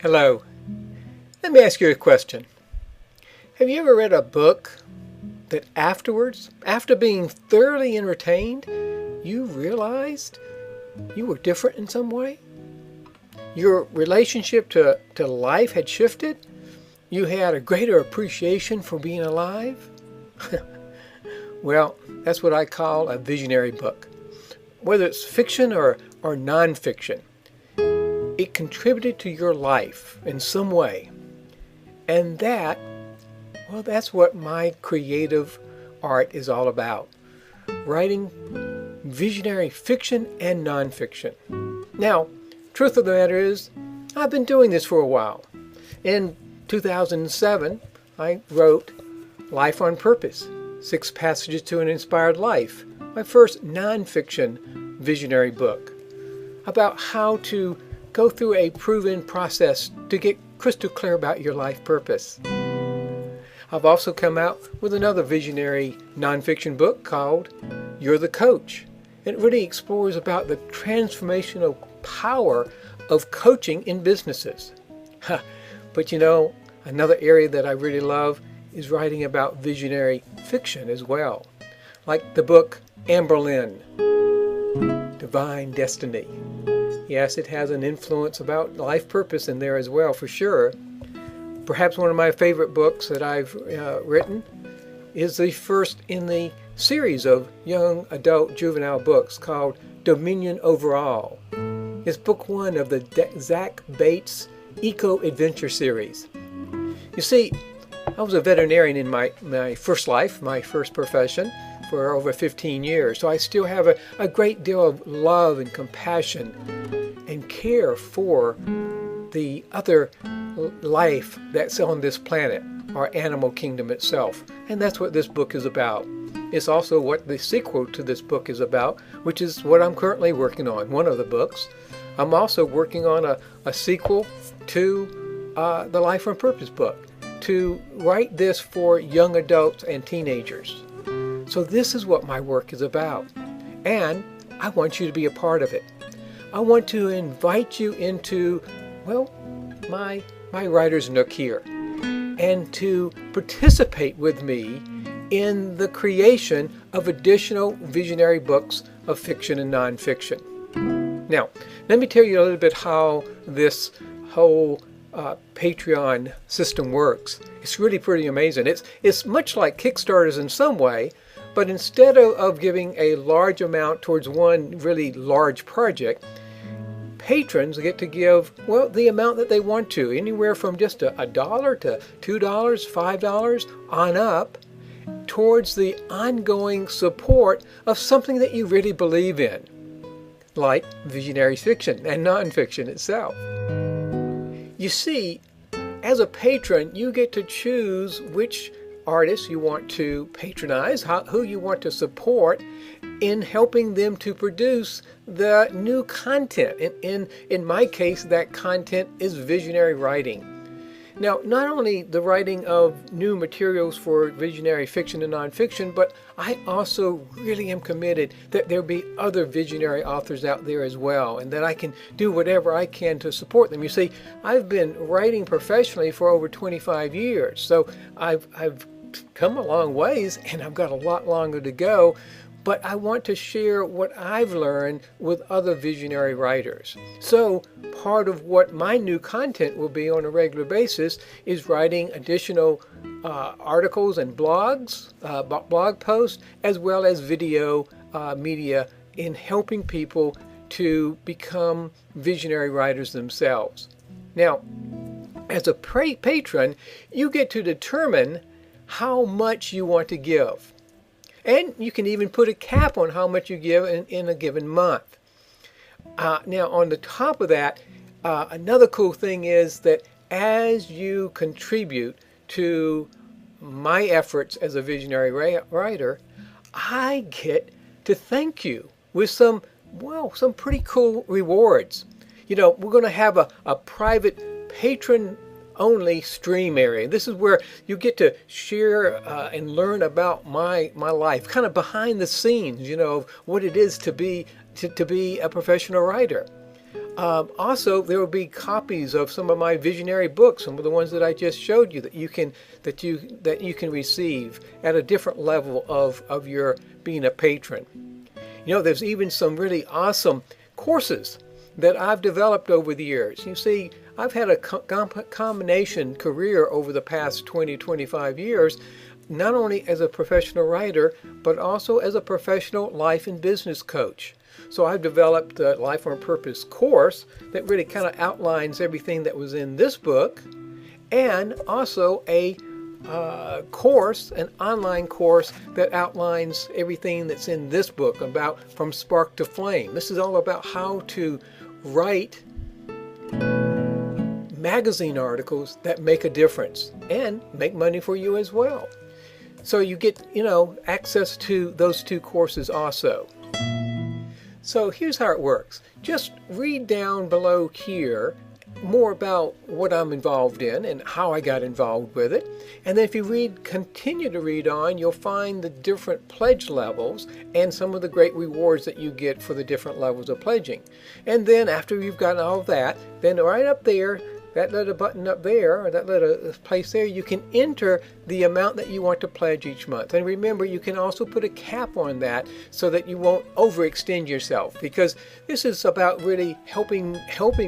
Hello. Let me ask you a question. Have you ever read a book that afterwards, after being thoroughly entertained, you realized you were different in some way? Your relationship to life had shifted? You had a greater appreciation for being alive? Well, that's what I call a visionary book. Whether it's fiction or nonfiction, it contributed to your life in some way. And that's what my creative art is all about. Writing visionary fiction and nonfiction. Now, truth of the matter is, I've been doing this for a while. In 2007, I wrote Life on Purpose, 6 Passages to an Inspired Life, my first nonfiction visionary book, about how to go through a proven process to get crystal clear about your life purpose. I've also come out with another visionary nonfiction book called You're the Coach. It really explores about the transformational power of coaching in businesses. But another area that I really love is writing about visionary fiction as well, like the book Amber Lynn, Divine Destiny. Yes, it has an influence about life purpose in there as well, for sure. Perhaps one of my favorite books that I've written is the first in the series of young adult juvenile books called Dominion Over All. It's book 1 of the Zach Bates Eco Adventure series. You see, I was a veterinarian in my first life, my first profession, for over 15 years. So I still have a great deal of love and compassion and care for the other life that's on this planet, our animal kingdom itself. And that's what this book is about. It's also what the sequel to this book is about, which is what I'm currently working on, one of the books. I'm also working on a sequel to the Life on Purpose book, to write this for young adults and teenagers. So this is what my work is about. And I want you to be a part of it. I want to invite you into, my writer's nook here, and to participate with me in the creation of additional visionary books of fiction and nonfiction. Now, let me tell you a little bit how this whole Patreon system works. It's really pretty amazing. It's much like Kickstarters in some way, but instead of giving a large amount towards one really large project, patrons get to give, the amount that they want to, anywhere from just $1 to $2, $5 on up, towards the ongoing support of something that you really believe in, like visionary fiction and nonfiction itself. You see, as a patron, you get to choose which artists you want to patronize, who you want to support in helping them to produce the new content. In my case, that content is visionary writing. Now, not only the writing of new materials for visionary fiction and nonfiction, but I also really am committed that there be other visionary authors out there as well, and that I can do whatever I can to support them. You see, I've been writing professionally for over 25 years, so I've come a long ways, and I've got a lot longer to go. But I want to share what I've learned with other visionary writers. So part of what my new content will be on a regular basis is writing additional articles and blogs, blog posts, as well as video media in helping people to become visionary writers themselves. Now, as a patron, you get to determine how much you want to give. And you can even put a cap on how much you give in a given month. Now, on the top of that, another cool thing is that as you contribute to my efforts as a visionary writer, I get to thank you with some pretty cool rewards. We're going to have a private patron only stream area. This is where you get to share and learn about my life, kind of behind the scenes, of what it is to be a professional writer. Also, there will be copies of some of my visionary books, some of the ones that I just showed you that you can receive at a different level of your being a patron. You know, there's even some really awesome courses that I've developed over the years. You see, I've had a combination career over the past 20-25 years, not only as a professional writer, but also as a professional life and business coach. So I've developed a Life on Purpose course that really kind of outlines everything that was in this book, and also a course, an online course that outlines everything that's in this book about From Spark to Flame. This is all about how to write magazine articles that make a difference and make money for you as well. So you get, access to those two courses also. So here's how it works. Just read down below here more about what I'm involved in and how I got involved with it. And then if you continue to read on, you'll find the different pledge levels and some of the great rewards that you get for the different levels of pledging. And then after you've gotten all of that, then right up there, that little button up there, or that little place there, you can enter the amount that you want to pledge each month. And remember, you can also put a cap on that so that you won't overextend yourself, because this is about really helping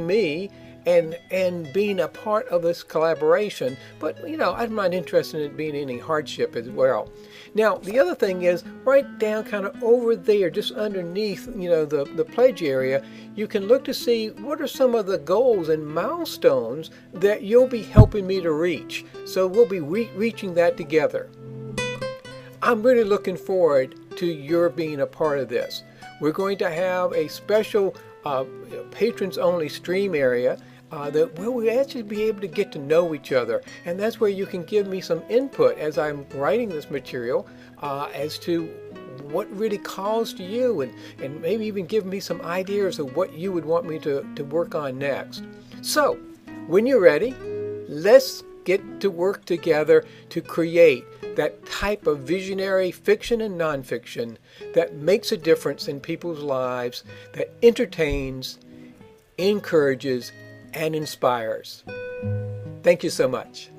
me and being a part of this collaboration. But I'm not interested in it being any hardship as well. Now the other thing is, right down kind of over there, just underneath the pledge area, you can look to see what are some of the goals and milestones that you'll be helping me to reach. So we'll be reaching that together. I'm really looking forward to your being a part of this. We're going to have a special patrons only stream area that we'll actually be able to get to know each other, and that's where you can give me some input as I'm writing this material as to what really calls to you, and maybe even give me some ideas of what you would want me to work on next. So when you're ready, let's get to work together to create that type of visionary fiction and nonfiction that makes a difference in people's lives, that entertains, encourages, and inspires. Thank you so much.